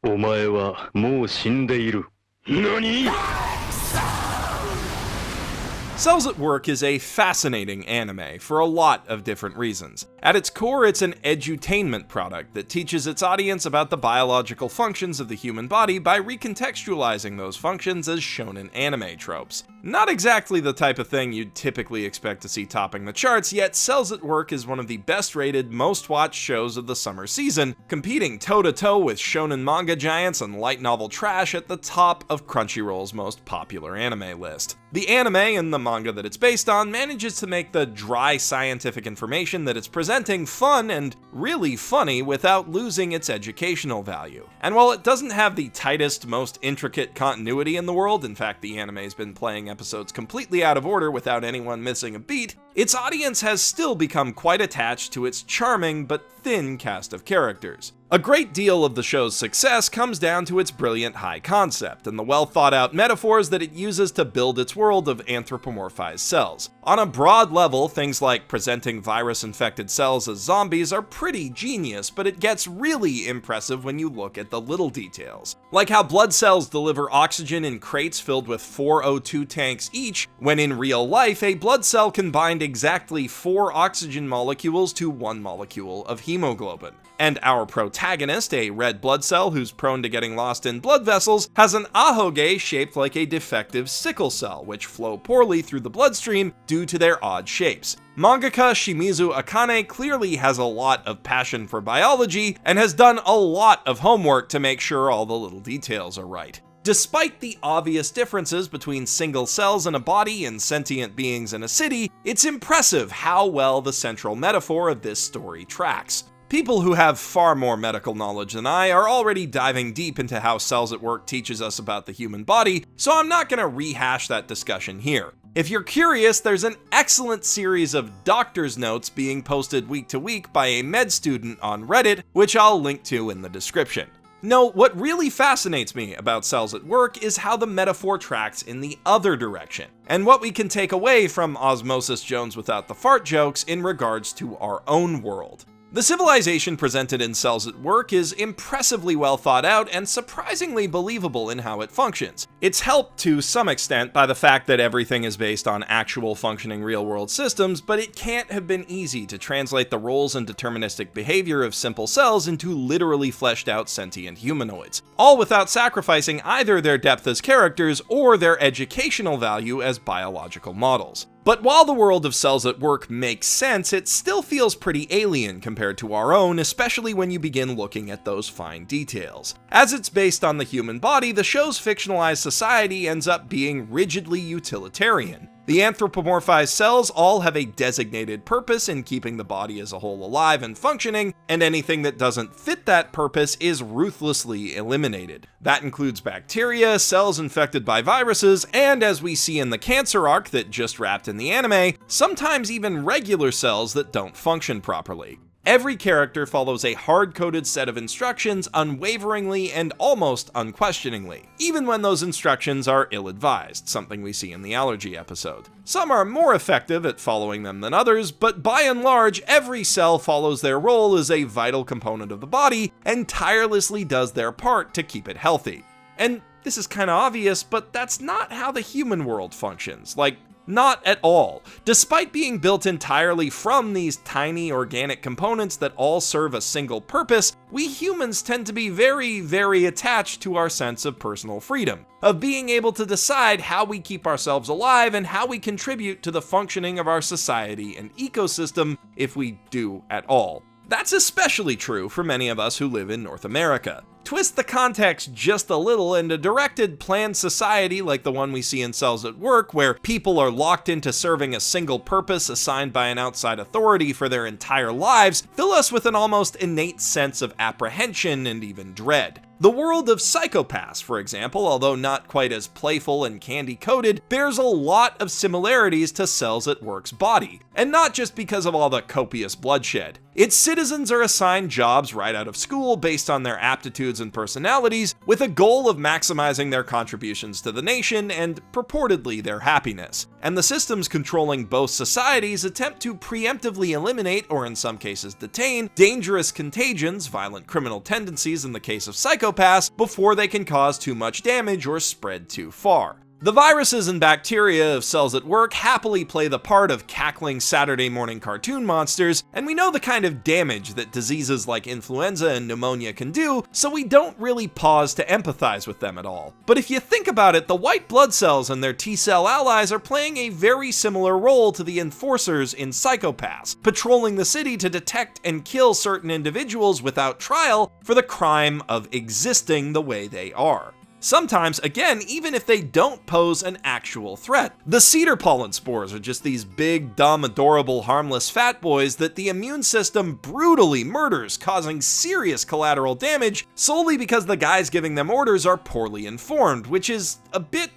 お前はもう死んでいる。何? Cells at Work is a fascinating anime for a lot of different reasons. At its core, it's an edutainment product that teaches its audience about the biological functions of the human body by recontextualizing those functions as shonen anime tropes. Not exactly the type of thing you'd typically expect to see topping the charts, yet Cells at Work is one of the best-rated, most-watched shows of the summer season, competing toe-to-toe with shonen manga giants and light novel trash at the top of Crunchyroll's most popular anime list. The anime and the manga that it's based on manages to make the dry scientific information that it's presenting fun and really funny without losing its educational value. And while it doesn't have the tightest, most intricate continuity in the world, in fact the anime's been playing episodes completely out of order without anyone missing a beat, its audience has still become quite attached to its charming but thin cast of characters. A great deal of the show's success comes down to its brilliant high concept and the well-thought-out metaphors that it uses to build its world of anthropomorphized cells. On a broad level, things like presenting virus-infected cells as zombies are pretty genius, but it gets really impressive when you look at the little details. Like how blood cells deliver oxygen in crates filled with 4 O2 tanks each, when in real life, a blood cell can bind exactly 4 oxygen molecules to 1 molecule of hemoglobin. And our protagonist, a red blood cell who's prone to getting lost in blood vessels, has an ahoge shaped like a defective sickle cell, which flow poorly through the bloodstream due to their odd shapes. Mangaka Shimizu Akane clearly has a lot of passion for biology and has done a lot of homework to make sure all the little details are right. Despite the obvious differences between single cells in a body and sentient beings in a city, it's impressive how well the central metaphor of this story tracks. People who have far more medical knowledge than I are already diving deep into how Cells at Work teaches us about the human body, so I'm not going to rehash that discussion here. If you're curious, there's an excellent series of doctor's notes being posted week to week by a med student on Reddit, which I'll link to in the description. No, what really fascinates me about Cells at Work is how the metaphor tracks in the other direction, and what we can take away from Osmosis Jones without the fart jokes in regards to our own world. The civilization presented in Cells at Work is impressively well thought out and surprisingly believable in how it functions. It's helped to some extent by the fact that everything is based on actual functioning real-world systems, but it can't have been easy to translate the roles and deterministic behavior of simple cells into literally fleshed out sentient humanoids, all without sacrificing either their depth as characters or their educational value as biological models. But while the world of Cells at Work makes sense, it still feels pretty alien compared to our own, especially when you begin looking at those fine details. As it's based on the human body, the show's fictionalized society ends up being rigidly utilitarian. The anthropomorphized cells all have a designated purpose in keeping the body as a whole alive and functioning, and anything that doesn't fit that purpose is ruthlessly eliminated. That includes bacteria, cells infected by viruses, and as we see in the cancer arc that just wrapped in the anime, sometimes even regular cells that don't function properly. Every character follows a hard-coded set of instructions unwaveringly and almost unquestioningly, even when those instructions are ill-advised, something we see in the allergy episode. Some are more effective at following them than others, but by and large, every cell follows their role as a vital component of the body and tirelessly does their part to keep it healthy. And this is kinda obvious, but that's not how the human world functions. Not at all. Despite being built entirely from these tiny organic components that all serve a single purpose, we humans tend to be very, very attached to our sense of personal freedom, of being able to decide how we keep ourselves alive and how we contribute to the functioning of our society and ecosystem, if we do at all. That's especially true for many of us who live in North America. Twist the context just a little, and a directed, planned society like the one we see in Cells at Work, where people are locked into serving a single purpose assigned by an outside authority for their entire lives, fill us with an almost innate sense of apprehension and even dread. The world of Psychopaths, for example, although not quite as playful and candy-coated, bears a lot of similarities to Cells at Work's body, and not just because of all the copious bloodshed. Its citizens are assigned jobs right out of school based on their aptitudes and personalities, with a goal of maximizing their contributions to the nation and, purportedly, their happiness. And the systems controlling both societies attempt to preemptively eliminate, or in some cases detain, dangerous contagions, violent criminal tendencies in the case of psychopaths, psychopaths before they can cause too much damage or spread too far. The viruses and bacteria of Cells at Work happily play the part of cackling Saturday morning cartoon monsters, and we know the kind of damage that diseases like influenza and pneumonia can do, so we don't really pause to empathize with them at all. But if you think about it, the white blood cells and their T-cell allies are playing a very similar role to the enforcers in Psychopaths, patrolling the city to detect and kill certain individuals without trial for the crime of existing the way they are. Sometimes, again, even if they don't pose an actual threat. The cedar pollen spores are just these big, dumb, adorable, harmless fat boys that the immune system brutally murders, causing serious collateral damage solely because the guys giving them orders are poorly informed, which is a bit,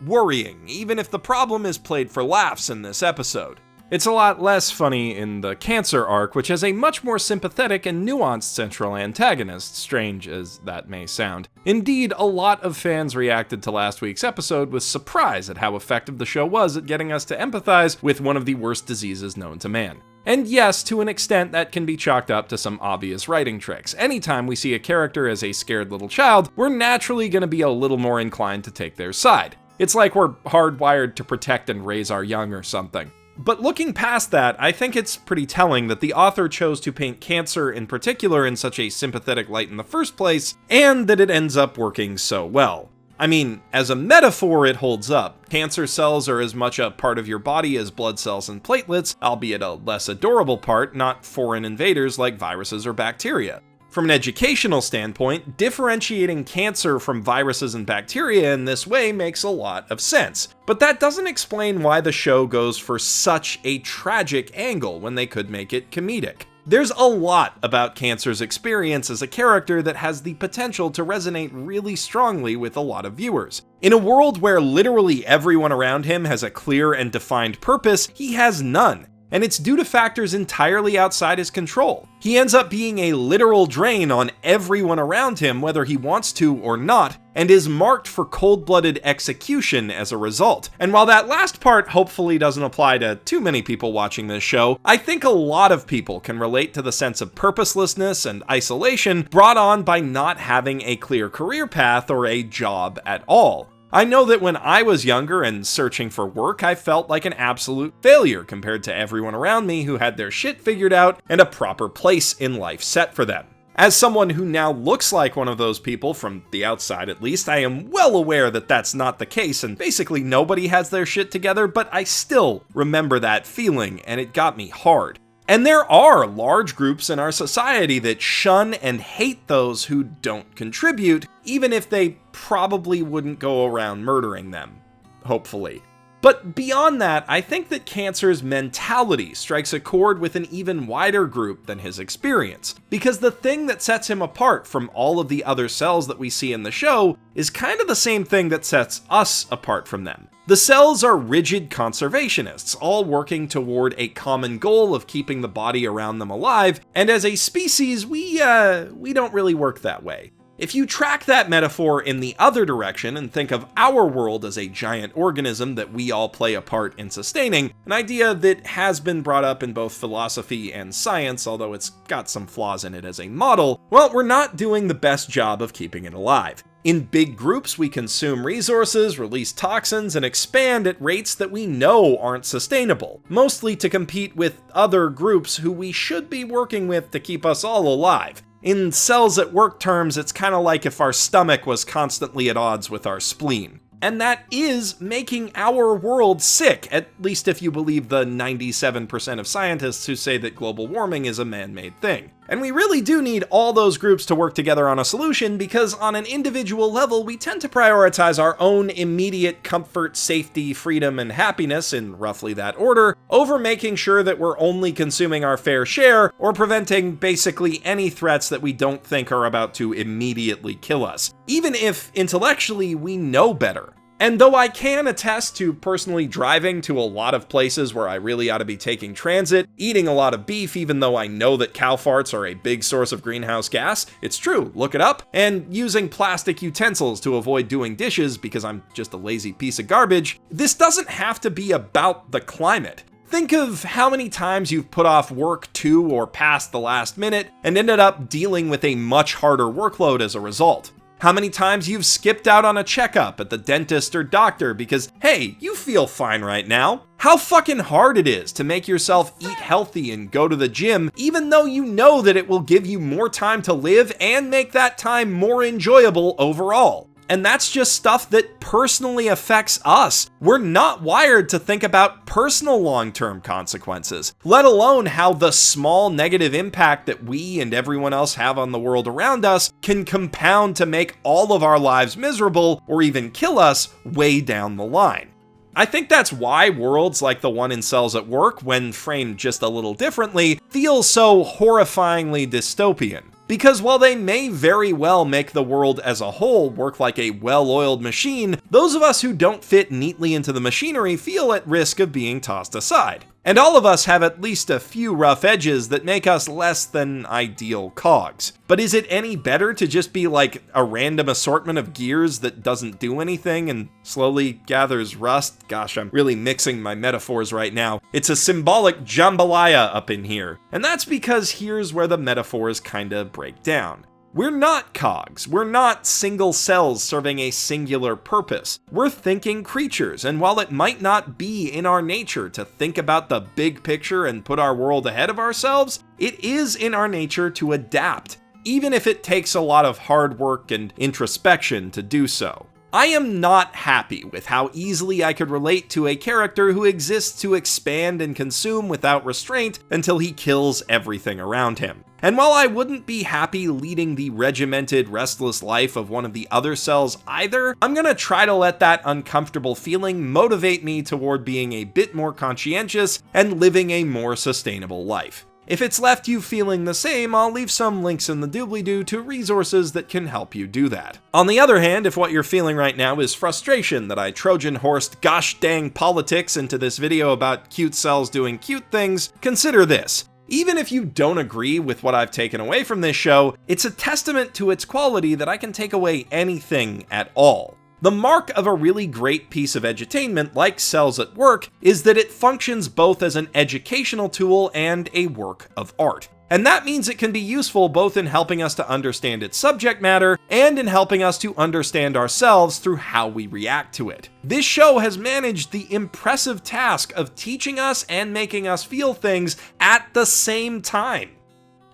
worrying, even if the problem is played for laughs in this episode. It's a lot less funny in the Cancer arc, which has a much more sympathetic and nuanced central antagonist, strange as that may sound. Indeed, a lot of fans reacted to last week's episode with surprise at how effective the show was at getting us to empathize with one of the worst diseases known to man. And yes, to an extent that can be chalked up to some obvious writing tricks. Anytime we see a character as a scared little child, we're naturally going to be a little more inclined to take their side. It's like we're hardwired to protect and raise our young or something. But looking past that, I think it's pretty telling that the author chose to paint cancer in particular in such a sympathetic light in the first place, and that it ends up working so well. I mean, as a metaphor, it holds up. Cancer cells are as much a part of your body as blood cells and platelets, albeit a less adorable part, not foreign invaders like viruses or bacteria. From an educational standpoint, differentiating cancer from viruses and bacteria in this way makes a lot of sense. But that doesn't explain why the show goes for such a tragic angle when they could make it comedic. There's a lot about Cancer's experience as a character that has the potential to resonate really strongly with a lot of viewers. In a world where literally everyone around him has a clear and defined purpose, he has none. And it's due to factors entirely outside his control. He ends up being a literal drain on everyone around him, whether he wants to or not, and is marked for cold-blooded execution as a result. And while that last part hopefully doesn't apply to too many people watching this show, I think a lot of people can relate to the sense of purposelessness and isolation brought on by not having a clear career path or a job at all. I know that when I was younger and searching for work, I felt like an absolute failure compared to everyone around me who had their shit figured out and a proper place in life set for them. As someone who now looks like one of those people, from the outside at least, I am well aware that that's not the case and basically nobody has their shit together, but I still remember that feeling and it got me hard. And there are large groups in our society that shun and hate those who don't contribute, even if they probably wouldn't go around murdering them. Hopefully. But beyond that, I think that Cancer's mentality strikes a chord with an even wider group than his experience, because the thing that sets him apart from all of the other cells that we see in the show is kind of the same thing that sets us apart from them. The cells are rigid conservationists, all working toward a common goal of keeping the body around them alive, and as a species, we don't really work that way. If you track that metaphor in the other direction and think of our world as a giant organism that we all play a part in sustaining, an idea that has been brought up in both philosophy and science, although it's got some flaws in it as a model, well, we're not doing the best job of keeping it alive. In big groups, we consume resources, release toxins, and expand at rates that we know aren't sustainable, mostly to compete with other groups who we should be working with to keep us all alive. In Cells at Work terms, it's kind of like if our stomach was constantly at odds with our spleen. And that is making our world sick, at least if you believe the 97% of scientists who say that global warming is a man-made thing. And we really do need all those groups to work together on a solution because on an individual level, we tend to prioritize our own immediate comfort, safety, freedom, and happiness in roughly that order over making sure that we're only consuming our fair share or preventing basically any threats that we don't think are about to immediately kill us, even if intellectually we know better. And though I can attest to personally driving to a lot of places where I really ought to be taking transit, eating a lot of beef even though I know that cow farts are a big source of greenhouse gas, it's true, look it up, and using plastic utensils to avoid doing dishes because I'm just a lazy piece of garbage, this doesn't have to be about the climate. Think of how many times you've put off work to or past the last minute and ended up dealing with a much harder workload as a result. How many times you've skipped out on a checkup at the dentist or doctor because, hey, you feel fine right now. How fucking hard it is to make yourself eat healthy and go to the gym, even though you know that it will give you more time to live and make that time more enjoyable overall. And that's just stuff that personally affects us. We're not wired to think about personal long-term consequences, let alone how the small negative impact that we and everyone else have on the world around us can compound to make all of our lives miserable or even kill us way down the line. I think that's why worlds like the one in Cells at Work, when framed just a little differently, feel so horrifyingly dystopian. Because while they may very well make the world as a whole work like a well-oiled machine, those of us who don't fit neatly into the machinery feel at risk of being tossed aside. And all of us have at least a few rough edges that make us less than ideal cogs. But is it any better to just be like a random assortment of gears that doesn't do anything and slowly gathers rust? Gosh, I'm really mixing my metaphors right now. It's a symbolic jambalaya up in here. And that's because here's where the metaphors kinda break down. We're not cogs. We're not single cells serving a singular purpose. We're thinking creatures, and while it might not be in our nature to think about the big picture and put our world ahead of ourselves, it is in our nature to adapt, even if it takes a lot of hard work and introspection to do so. I am not happy with how easily I could relate to a character who exists to expand and consume without restraint until he kills everything around him. And while I wouldn't be happy leading the regimented, restless life of one of the other cells either, I'm gonna try to let that uncomfortable feeling motivate me toward being a bit more conscientious and living a more sustainable life. If it's left you feeling the same, I'll leave some links in the doobly-doo to resources that can help you do that. On the other hand, if what you're feeling right now is frustration that I Trojan horsed gosh dang politics into this video about cute cells doing cute things, consider this. Even if you don't agree with what I've taken away from this show, it's a testament to its quality that I can take away anything at all. The mark of a really great piece of edutainment like Cells at Work is that it functions both as an educational tool and a work of art. And that means it can be useful both in helping us to understand its subject matter and in helping us to understand ourselves through how we react to it. This show has managed the impressive task of teaching us and making us feel things at the same time.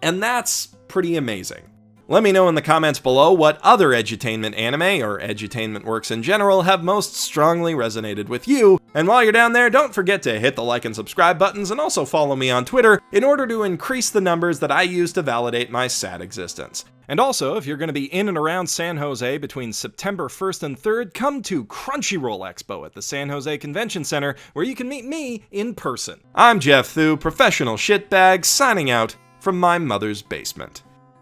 And that's pretty amazing. Let me know in the comments below what other edutainment anime, or edutainment works in general, have most strongly resonated with you. And while you're down there, don't forget to hit the like and subscribe buttons and also follow me on Twitter in order to increase the numbers that I use to validate my sad existence. And also, if you're going to be in and around San Jose between September 1st and 3rd, come to Crunchyroll Expo at the San Jose Convention Center, where you can meet me in person. I'm Geoff Thew, professional shitbag, signing out from my mother's basement.